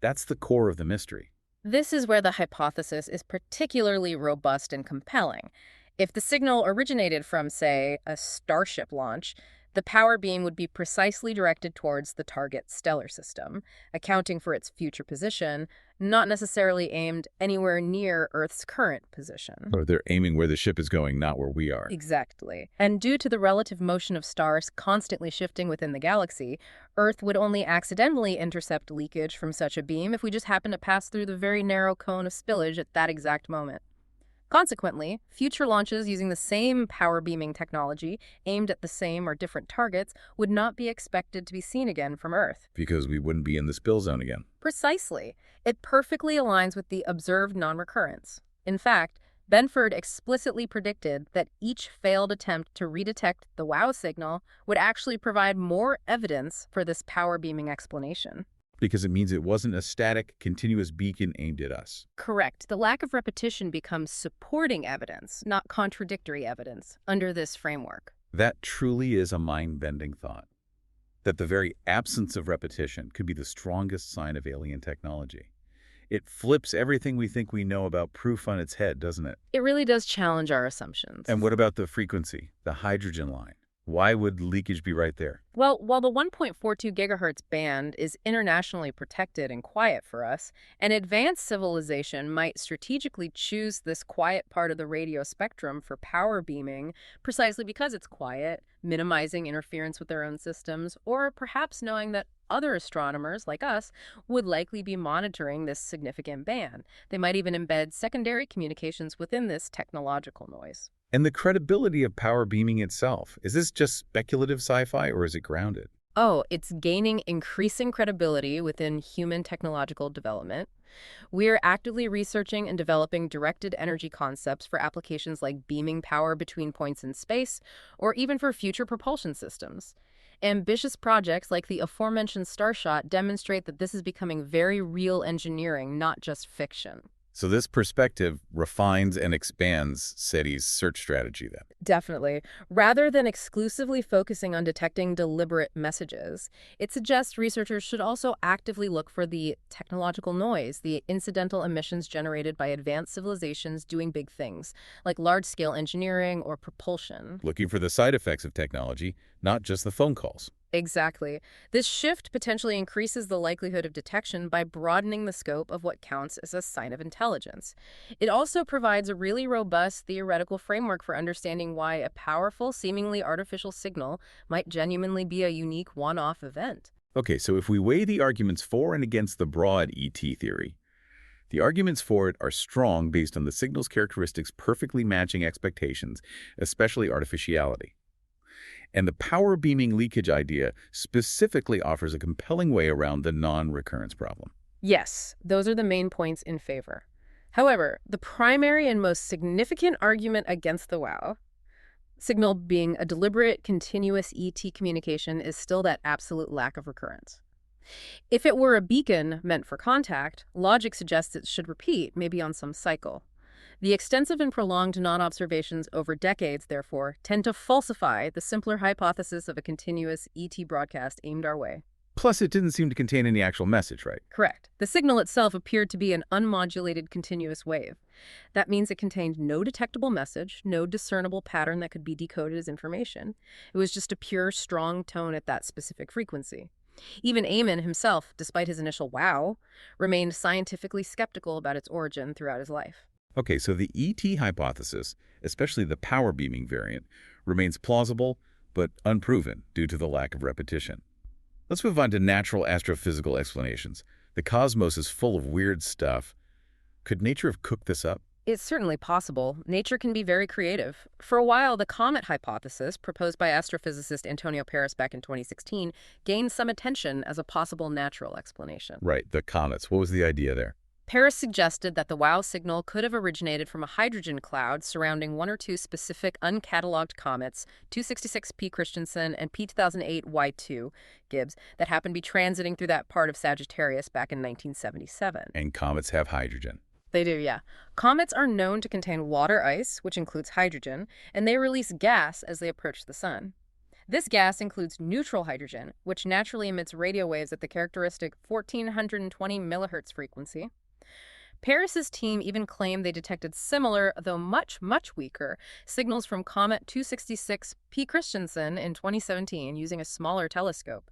That's the core of the mystery. This is where the hypothesis is particularly robust and compelling. If the signal originated from, say, a Starship launch, the power beam would be precisely directed towards the target stellar system, accounting for its future position, not necessarily aimed anywhere near Earth's current position. Or they're aiming where the ship is going, not where we are. Exactly. And due to the relative motion of stars constantly shifting within the galaxy, Earth would only accidentally intercept leakage from such a beam if we just happen to pass through the very narrow cone of spillage at that exact moment. Consequently, future launches using the same power beaming technology aimed at the same or different targets would not be expected to be seen again from Earth. Because we wouldn't be in the spill zone again. Precisely. It perfectly aligns with the observed non-recurrence. In fact, Benford explicitly predicted that each failed attempt to redetect the WOW signal would actually provide more evidence for this power beaming explanation. Because it means it wasn't a static, continuous beacon aimed at us. Correct. The lack of repetition becomes supporting evidence, not contradictory evidence, under this framework. That truly is a mind-bending thought. That the very absence of repetition could be the strongest sign of alien technology. It flips everything we think we know about proof on its head, doesn't it? It really does challenge our assumptions. And what about the frequency, the hydrogen line? Why would leakage be right there? Well, while the 1.42 gigahertz band is internationally protected and quiet for us, an advanced civilization might strategically choose this quiet part of the radio spectrum for power beaming precisely because it's quiet, minimizing interference with their own systems, or perhaps knowing that other astronomers, like us, would likely be monitoring this significant band. They might even embed secondary communications within this technological noise. And the credibility of power beaming itself. Is this just speculative sci-fi or is it grounded? Oh, it's gaining increasing credibility within human technological development. We're actively researching and developing directed energy concepts for applications like beaming power between points in space, or even for future propulsion systems. Ambitious projects like the aforementioned Starshot demonstrate that this is becoming very real engineering, not just fiction. So this perspective refines and expands SETI's search strategy then. Definitely. Rather than exclusively focusing on detecting deliberate messages, it suggests researchers should also actively look for the technological noise, the incidental emissions generated by advanced civilizations doing big things, like large-scale engineering or propulsion. Looking for the side effects of technology, not just the phone calls. Exactly. This shift potentially increases the likelihood of detection by broadening the scope of what counts as a sign of intelligence. It also provides a really robust theoretical framework for understanding why a powerful, seemingly artificial signal might genuinely be a unique one-off event. Okay, so if we weigh the arguments for and against the broad ET theory, the arguments for it are strong based on the signal's characteristics perfectly matching expectations, especially artificiality. And the power beaming leakage idea specifically offers a compelling way around the non-recurrence problem. Yes, those are the main points in favor. However, the primary and most significant argument against the WOW signal being a deliberate, continuous ET communication is still that absolute lack of recurrence. If it were a beacon meant for contact, logic suggests it should repeat, maybe on some cycle. The extensive and prolonged non-observations over decades, therefore, tend to falsify the simpler hypothesis of a continuous ET broadcast aimed our way. Plus, it didn't seem to contain any actual message, right? Correct. The signal itself appeared to be an unmodulated continuous wave. That means it contained no detectable message, no discernible pattern that could be decoded as information. It was just a pure, strong tone at that specific frequency. Even Eamon himself, despite his initial wow, remained scientifically skeptical about its origin throughout his life. Okay, so the ET hypothesis, especially the power beaming variant, remains plausible but unproven due to the lack of repetition. Let's move on to natural astrophysical explanations. The cosmos is full of weird stuff. Could nature have cooked this up? It's certainly possible. Nature can be very creative. For a while, the comet hypothesis, proposed by astrophysicist Antonio Paris back in 2016, gained some attention as a possible natural explanation. Right, the comets. What was the idea there? Paris suggested that the WOW signal could have originated from a hydrogen cloud surrounding one or two specific uncatalogued comets, 266P Christensen and P2008 Y2 Gibbs, that happened to be transiting through that part of Sagittarius back in 1977. And comets have hydrogen. They do, yeah. Comets are known to contain water ice, which includes hydrogen, and they release gas as they approach the sun. This gas includes neutral hydrogen, which naturally emits radio waves at the characteristic 1420 millihertz frequency. Paris's team even claimed they detected similar, though much, much weaker, signals from Comet 266P Christensen in 2017 using a smaller telescope.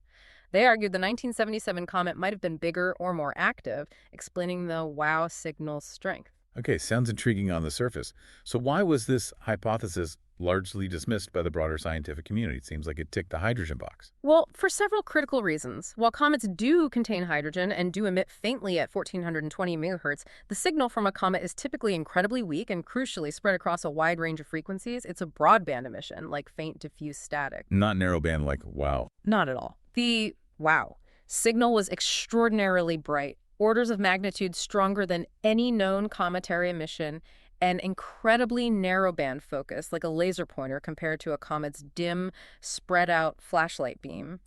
They argued the 1977 comet might have been bigger or more active, explaining the WOW signal's strength. Okay, sounds intriguing on the surface. So why was this hypothesis largely dismissed by the broader scientific community? It seems like it ticked the hydrogen box. Well, for several critical reasons. While comets do contain hydrogen and do emit faintly at 1420 megahertz, the signal from a comet is typically incredibly weak and crucially spread across a wide range of frequencies. It's a broadband emission, like faint diffuse static. Not narrowband like wow. Not at all. The WOW signal was extraordinarily bright, orders of magnitude stronger than any known cometary emission, and incredibly narrowband focus, like a laser pointer compared to a comet's dim, spread-out flashlight beam.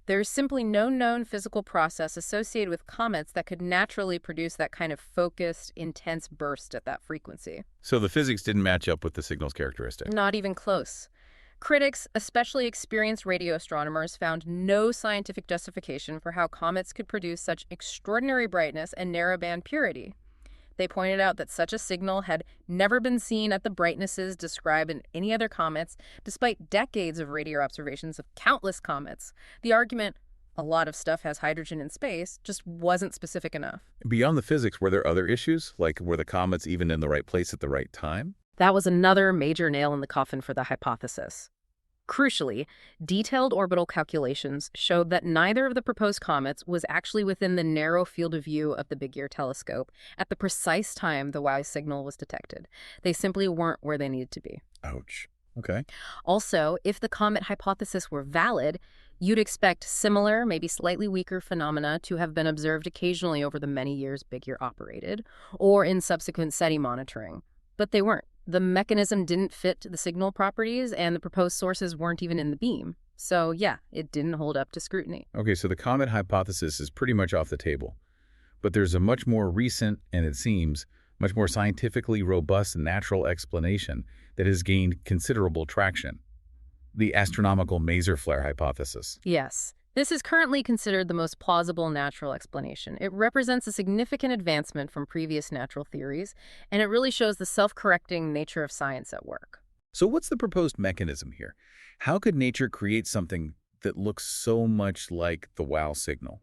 There is simply no known physical process associated with comets that could naturally produce that kind of focused, intense burst at that frequency. So the physics didn't match up with the signal's characteristic. Not even close. Critics, especially experienced radio astronomers, found no scientific justification for how comets could produce such extraordinary brightness and narrowband purity. They pointed out that such a signal had never been seen at the brightnesses described in any other comets, despite decades of radio observations of countless comets. The argument, a lot of stuff has hydrogen in space, just wasn't specific enough. Beyond the physics, were there other issues? Like, were the comets even in the right place at the right time? That was another major nail in the coffin for the hypothesis. Crucially, detailed orbital calculations showed that neither of the proposed comets was actually within the narrow field of view of the Big Ear telescope at the precise time the WOW signal was detected. They simply weren't where they needed to be. Ouch. Okay. Also, if the comet hypothesis were valid, you'd expect similar, maybe slightly weaker phenomena to have been observed occasionally over the many years Big Ear operated, or in subsequent SETI monitoring. But they weren't. The mechanism didn't fit the signal properties, and the proposed sources weren't even in the beam. So, yeah, it didn't hold up to scrutiny. Okay, so the comet hypothesis is pretty much off the table. But there's a much more recent, and it seems, much more scientifically robust and natural explanation that has gained considerable traction. The astronomical maser flare hypothesis. Yes. This is currently considered the most plausible natural explanation. It represents a significant advancement from previous natural theories, and it really shows the self-correcting nature of science at work. So what's the proposed mechanism here? How could nature create something that looks so much like the wow signal?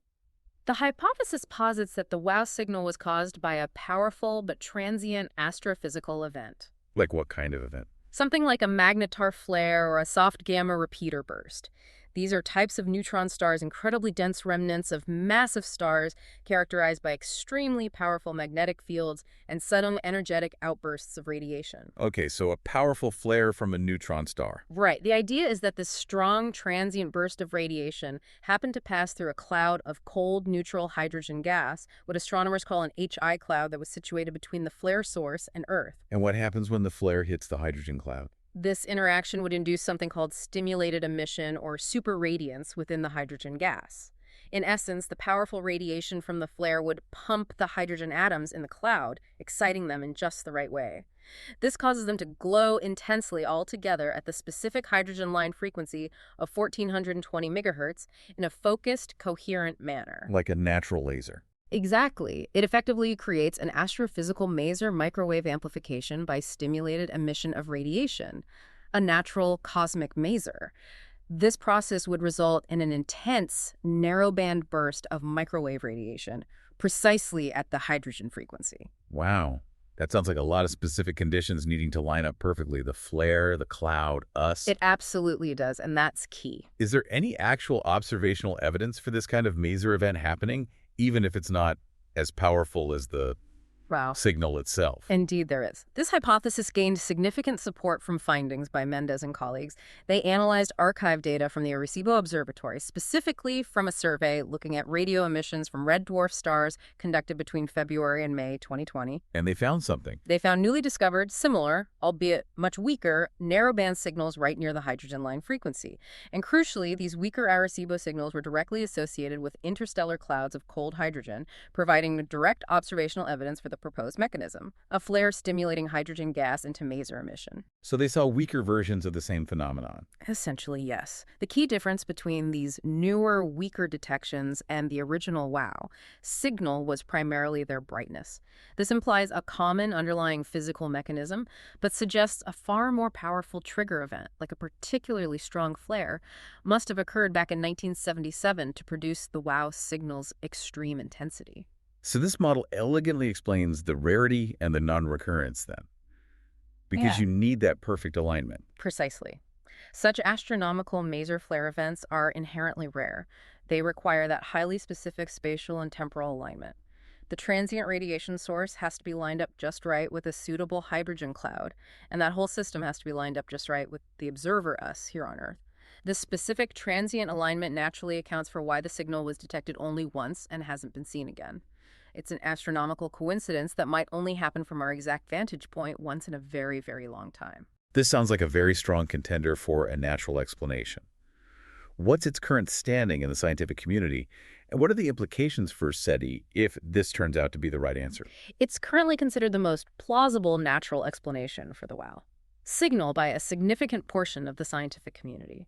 The hypothesis posits that the wow signal was caused by a powerful but transient astrophysical event. Like what kind of event? Something like a magnetar flare or a soft gamma repeater burst. These are types of neutron stars, incredibly dense remnants of massive stars characterized by extremely powerful magnetic fields and sudden energetic outbursts of radiation. Okay, so a powerful flare from a neutron star. Right. The idea is that this strong transient burst of radiation happened to pass through a cloud of cold neutral hydrogen gas, what astronomers call an HI cloud, that was situated between the flare source and Earth. And what happens when the flare hits the hydrogen cloud? This interaction would induce something called stimulated emission or superradiance within the hydrogen gas. In essence, the powerful radiation from the flare would pump the hydrogen atoms in the cloud, exciting them in just the right way. This causes them to glow intensely all together at the specific hydrogen line frequency of 1420 megahertz in a focused, coherent manner. Like a natural laser. Exactly. It effectively creates an astrophysical maser microwave amplification by stimulated emission of radiation, a natural cosmic maser. This process would result in an intense, narrowband burst of microwave radiation, precisely at the hydrogen frequency. Wow. That sounds like a lot of specific conditions needing to line up perfectly. The flare, the cloud, us. It absolutely does, and that's key. Is there any actual observational evidence for this kind of maser event happening, even if it's not as powerful as the Wow. signal itself? Indeed, there is. This hypothesis gained significant support from findings by Mendez and colleagues. They analyzed archive data from the Arecibo Observatory, specifically from a survey looking at radio emissions from red dwarf stars conducted between February and May 2020. And they found something. They found newly discovered, similar, albeit much weaker, narrowband signals right near the hydrogen line frequency. And crucially, these weaker Arecibo signals were directly associated with interstellar clouds of cold hydrogen, providing direct observational evidence for the proposed mechanism, a flare stimulating hydrogen gas into maser emission. So they saw weaker versions of the same phenomenon. Essentially, yes. The key difference between these newer, weaker detections and the original WOW signal was primarily their brightness. This implies a common underlying physical mechanism, but suggests a far more powerful trigger event, like a particularly strong flare, must have occurred back in 1977 to produce the WOW signal's extreme intensity. So this model elegantly explains the rarity and the non-recurrence then. Because you need that perfect alignment. Precisely. Such astronomical maser flare events are inherently rare. They require that highly specific spatial and temporal alignment. The transient radiation source has to be lined up just right with a suitable hydrogen cloud, and that whole system has to be lined up just right with the observer, us, here on Earth. This specific transient alignment naturally accounts for why the signal was detected only once and hasn't been seen again. It's an astronomical coincidence that might only happen from our exact vantage point once in a very, very long time. This sounds like a very strong contender for a natural explanation. What's its current standing in the scientific community, and what are the implications for SETI if this turns out to be the right answer? It's currently considered the most plausible natural explanation for the WOW signal by a significant portion of the scientific community.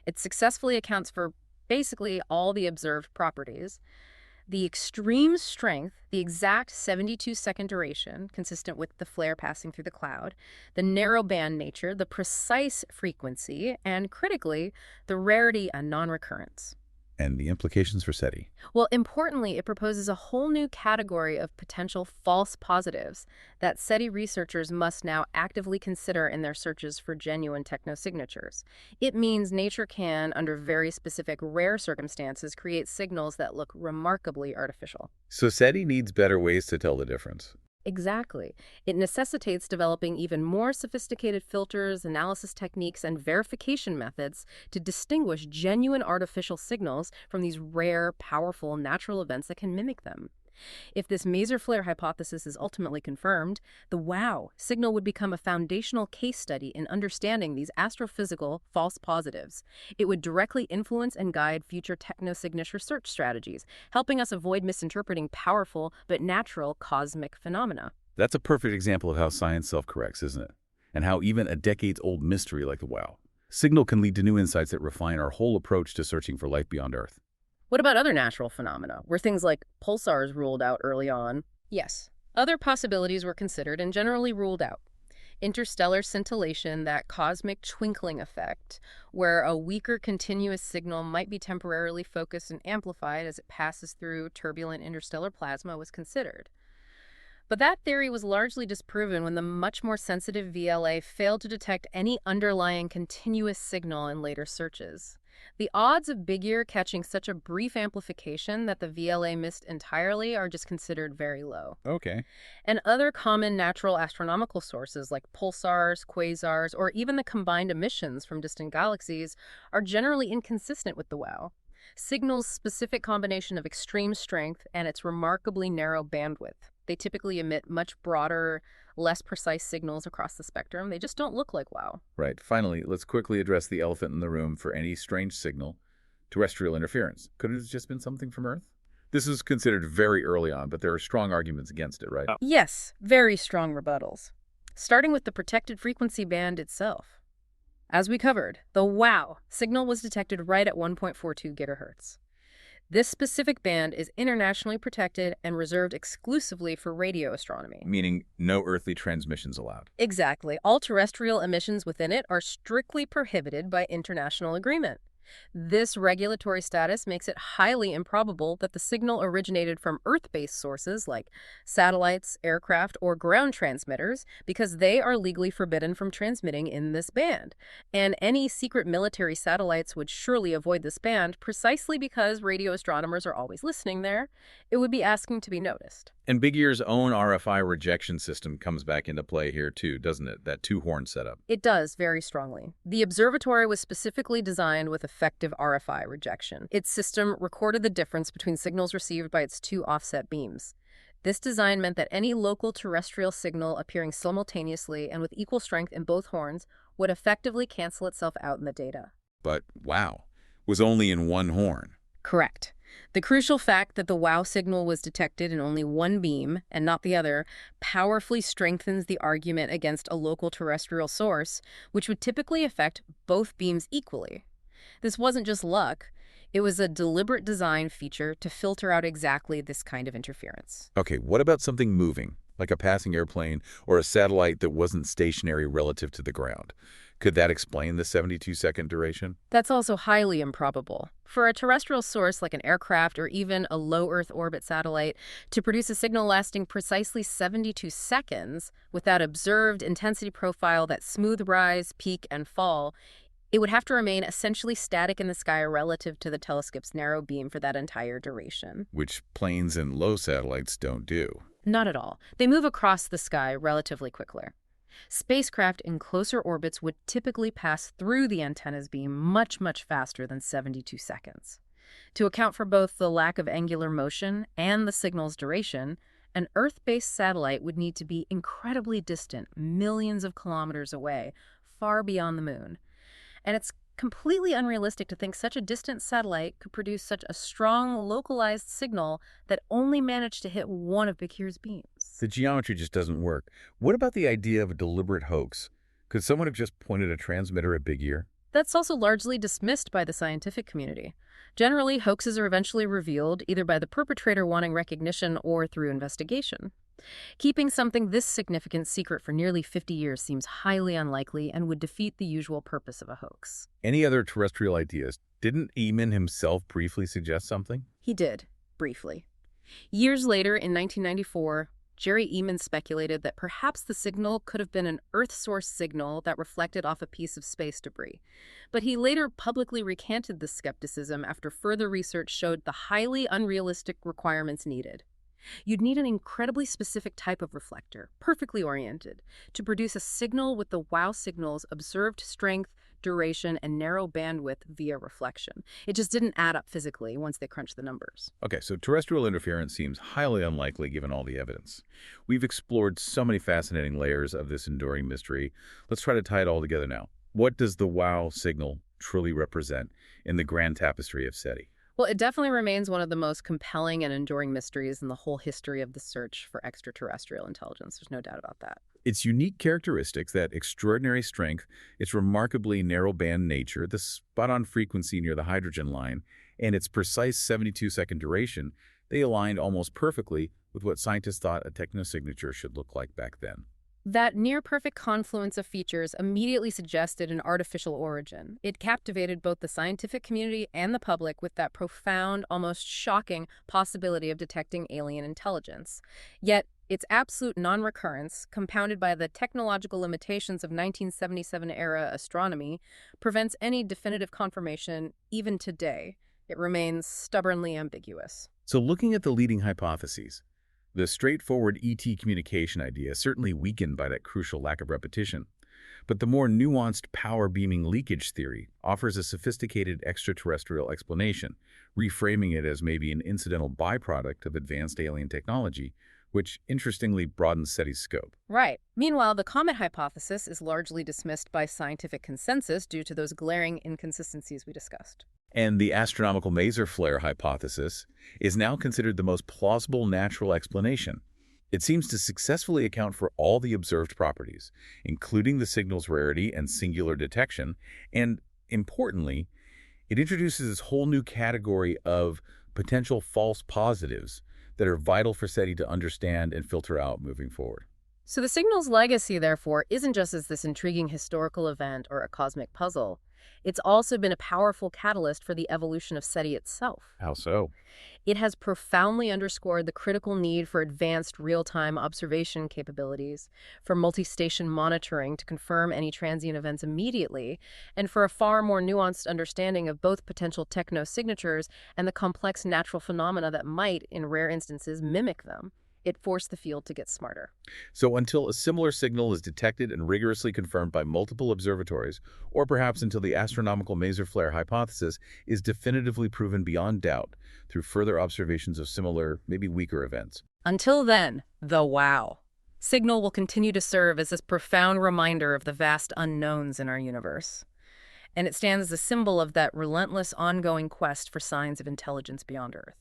It successfully accounts for basically all the observed properties. The extreme strength, the exact 72-second duration, consistent with the flare passing through the cloud, the narrowband nature, the precise frequency, and critically, the rarity and non-recurrence. And the implications for SETI? Well, importantly, it proposes a whole new category of potential false positives that SETI researchers must now actively consider in their searches for genuine technosignatures. It means nature can, under very specific rare circumstances, create signals that look remarkably artificial. So SETI needs better ways to tell the difference. Exactly. It necessitates developing even more sophisticated filters, analysis techniques, and verification methods to distinguish genuine artificial signals from these rare, powerful natural events that can mimic them. If this maser flare hypothesis is ultimately confirmed, the WOW signal would become a foundational case study in understanding these astrophysical false positives. It would directly influence and guide future technosignature search strategies, helping us avoid misinterpreting powerful but natural cosmic phenomena. That's a perfect example of how science self-corrects, isn't it? And how even a decades-old mystery like the WOW signal can lead to new insights that refine our whole approach to searching for life beyond Earth. What about other natural phenomena? Were things like pulsars ruled out early on? Yes. Other possibilities were considered and generally ruled out. Interstellar scintillation, that cosmic twinkling effect, where a weaker continuous signal might be temporarily focused and amplified as it passes through turbulent interstellar plasma, was considered. But that theory was largely disproven when the much more sensitive VLA failed to detect any underlying continuous signal in later searches. The odds of Big Ear catching such a brief amplification that the VLA missed entirely are just considered very low. Okay. And other common natural astronomical sources like pulsars, quasars, or even the combined emissions from distant galaxies are generally inconsistent with the WOW. Signal's specific combination of extreme strength and its remarkably narrow bandwidth. They typically emit much broader, less precise signals across the spectrum. They just don't look like WOW. Right. Finally, let's quickly address the elephant in the room for any strange signal: terrestrial interference. Could it have just been something from Earth? This is considered very early on, but there are strong arguments against it, right? Yes, very strong rebuttals. Starting with the protected frequency band itself. As we covered, the WOW signal was detected right at 1.42 gigahertz. This specific band is internationally protected and reserved exclusively for radio astronomy. Meaning no earthly transmissions allowed. Exactly. All terrestrial emissions within it are strictly prohibited by international agreement. This regulatory status makes it highly improbable that the signal originated from Earth-based sources like satellites, aircraft, or ground transmitters, because they are legally forbidden from transmitting in this band. And any secret military satellites would surely avoid this band precisely because radio astronomers are always listening there. It would be asking to be noticed. And Big Ear's own RFI rejection system comes back into play here too, doesn't it? That two-horn setup. It does, very strongly. The observatory was specifically designed with effective RFI rejection. Its system recorded the difference between signals received by its two offset beams. This design meant that any local terrestrial signal appearing simultaneously and with equal strength in both horns would effectively cancel itself out in the data. But wow, was only in one horn. Correct. The crucial fact that the WOW signal was detected in only one beam and not the other powerfully strengthens the argument against a local terrestrial source, which would typically affect both beams equally. This wasn't just luck. It was a deliberate design feature to filter out exactly this kind of interference. Okay, what about something moving, like a passing airplane or a satellite that wasn't stationary relative to the ground? Could that explain the 72-second duration? That's also highly improbable. For a terrestrial source like an aircraft or even a low Earth orbit satellite to produce a signal lasting precisely 72 seconds with that observed intensity profile, that smooth rise, peak, and fall, it would have to remain essentially static in the sky relative to the telescope's narrow beam for that entire duration. Which planes and low satellites don't do. Not at all. They move across the sky relatively quickly. Spacecraft in closer orbits would typically pass through the antenna's beam much, much faster than 72 seconds. To account for both the lack of angular motion and the signal's duration, an Earth-based satellite would need to be incredibly distant, millions of kilometers away, far beyond the moon. And it's completely unrealistic to think such a distant satellite could produce such a strong, localized signal that only managed to hit one of Big Ear's beams. The geometry just doesn't work. What about the idea of a deliberate hoax? Could someone have just pointed a transmitter at Big Ear? That's also largely dismissed by the scientific community. Generally, hoaxes are eventually revealed either by the perpetrator wanting recognition or through investigation. Keeping something this significant secret for nearly 50 years seems highly unlikely and would defeat the usual purpose of a hoax. Any other terrestrial ideas? Didn't Eamon himself briefly suggest something? He did, briefly. Years later, in 1994, Jerry Eamon speculated that perhaps the signal could have been an Earth-source signal that reflected off a piece of space debris. But he later publicly recanted this skepticism after further research showed the highly unrealistic requirements needed. You'd need an incredibly specific type of reflector, perfectly oriented, to produce a signal with the WOW signal's observed strength, duration, and narrow bandwidth via reflection. It just didn't add up physically once they crunched the numbers. Okay, so terrestrial interference seems highly unlikely given all the evidence. We've explored so many fascinating layers of this enduring mystery. Let's try to tie it all together now. What does the WOW signal truly represent in the grand tapestry of SETI? Well, it definitely remains one of the most compelling and enduring mysteries in the whole history of the search for extraterrestrial intelligence. There's no doubt about that. Its unique characteristics, that extraordinary strength, its remarkably narrow band nature, the spot-on frequency near the hydrogen line, and its precise 72-second duration, they aligned almost perfectly with what scientists thought a technosignature should look like back then. That near-perfect confluence of features immediately suggested an artificial origin. It captivated both the scientific community and the public with that profound, almost shocking possibility of detecting alien intelligence. Yet, its absolute non-recurrence, compounded by the technological limitations of 1977-era astronomy, prevents any definitive confirmation even today. It remains stubbornly ambiguous. So looking at the leading hypotheses, the straightforward ET communication idea is certainly weakened by that crucial lack of repetition. But the more nuanced power beaming leakage theory offers a sophisticated extraterrestrial explanation, reframing it as maybe an incidental byproduct of advanced alien technology, which interestingly broadens SETI's scope. Right. Meanwhile, the comet hypothesis is largely dismissed by scientific consensus due to those glaring inconsistencies we discussed. And the astronomical maser flare hypothesis is now considered the most plausible natural explanation. It seems to successfully account for all the observed properties, including the signal's rarity and singular detection, and, importantly, it introduces this whole new category of potential false positives that are vital for SETI to understand and filter out moving forward. So the signal's legacy, therefore, isn't just as this intriguing historical event or a cosmic puzzle. It's also been a powerful catalyst for the evolution of SETI itself. How so? It has profoundly underscored the critical need for advanced real-time observation capabilities, for multi-station monitoring to confirm any transient events immediately, and for a far more nuanced understanding of both potential techno-signatures and the complex natural phenomena that might, in rare instances, mimic them. It forced the field to get smarter. So until a similar signal is detected and rigorously confirmed by multiple observatories, or perhaps until the astronomical maser flare hypothesis is definitively proven beyond doubt through further observations of similar, maybe weaker events. Until then, the wow signal will continue to serve as this profound reminder of the vast unknowns in our universe. And it stands as a symbol of that relentless, ongoing quest for signs of intelligence beyond Earth.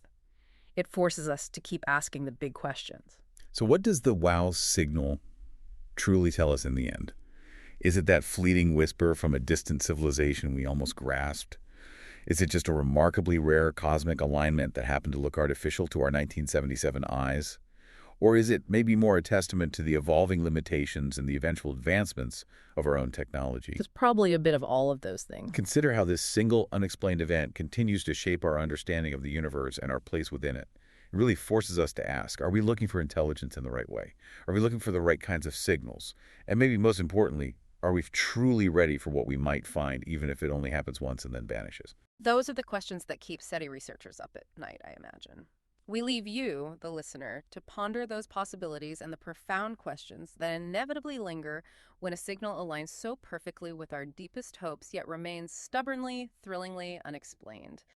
It forces us to keep asking the big questions. So what does the WOW signal truly tell us in the end? Is it that fleeting whisper from a distant civilization we almost grasped? Is it just a remarkably rare cosmic alignment that happened to look artificial to our 1977 eyes? Or is it maybe more a testament to the evolving limitations and the eventual advancements of our own technology? It's probably a bit of all of those things. Consider how this single unexplained event continues to shape our understanding of the universe and our place within it. It really forces us to ask, are we looking for intelligence in the right way? Are we looking for the right kinds of signals? And maybe most importantly, are we truly ready for what we might find, even if it only happens once and then vanishes? Those are the questions that keep SETI researchers up at night, I imagine. We leave you, the listener, to ponder those possibilities and the profound questions that inevitably linger when a signal aligns so perfectly with our deepest hopes yet remains stubbornly, thrillingly unexplained.